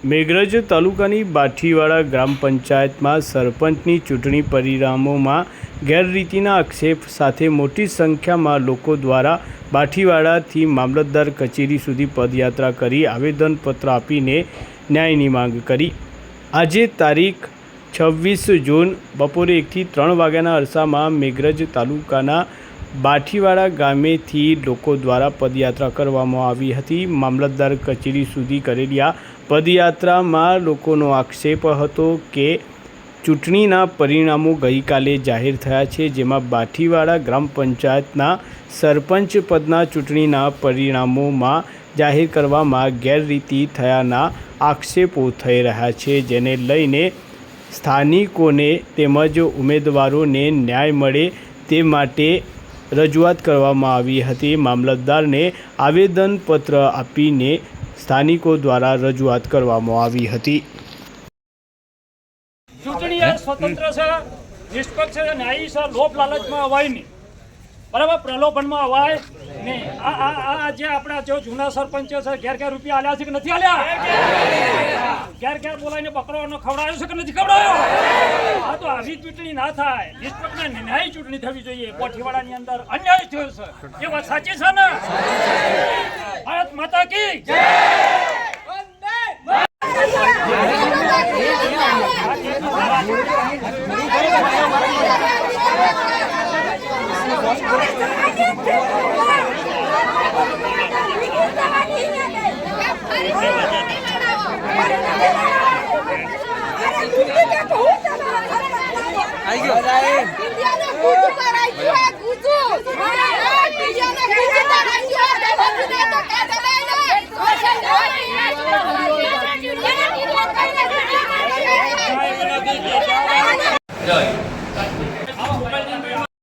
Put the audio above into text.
મેઘરજ તાલુકાની બાઠીવાડા ગ્રામ પંચાયતમાં સરપંચની ચૂંટણી પરિણામોમાં ગેરરીતિના આક્ષેપ સાથે મોટી સંખ્યામાં લોકો દ્વારા બાઠીવાડાથી મામલતદાર કચેરી સુધી પદયાત્રા કરી આવેદનપત્ર આપીને ન્યાયની માંગ કરી। આજે તારીખ 26 જૂન બપોરે 1 થી 3 વાગ્યાના અરસામાં મેઘરજ તાલુકાના બાઠીવાડા ગામેથી લોકો દ્વારા પદયાત્રા કરવામાં આવી હતી। મામલતદાર કચેરી સુધી કરેલી આ પદયાત્રામાં લોકોનો આક્ષેપ હતો કે ચૂંટણીના પરિણામો ગઈકાલે જાહેર થયા છે, જેમાં બાઠીવાડા ગ્રામ પંચાયતના સરપંચ પદના ચૂંટણીના પરિણામોમાં જાહેર કરવામાં ગેરરીતિ થયાના આક્ષેપો થઈ રહ્યા છે, જેને લઈને સ્થાનિકોને તેમજ ઉમેદવારોને ન્યાય મળે તે માટે રજૂઆત કરવામાં આવી હતી। મામલતદારને આવેદનપત્ર આપીને સ્થાનિકો દ્વારા રજૂઆત કરવામાં આવી હતી। ચૂંટણી સ્વતંત્ર છે, નિષ્પક્ષ છે, ન્યાયી છે, લોભ લાલચમાં અવાય નહીં, બરાબર, પ્રલોભનમાં અવાય નહીં। આ જે આપણા જો જૂના સરપંચ છે, ઘેર રૂપિયા આલ્યા છે કે નથી આલ્યા? ઘેર બોલાવીને બકરોનો ખવડાવ્યો છે કે નથી ખવડાવ્યો? હા, તો આવી ચૂંટણી ના થાય, નિષ્પક્ષ ન્યાયી ચૂંટણી થવી જોઈએ। બાઠીવાડાની અંદર અન્યાય થયો છે, એ વાત સાચી છે ને? ભારત માતા કી જય।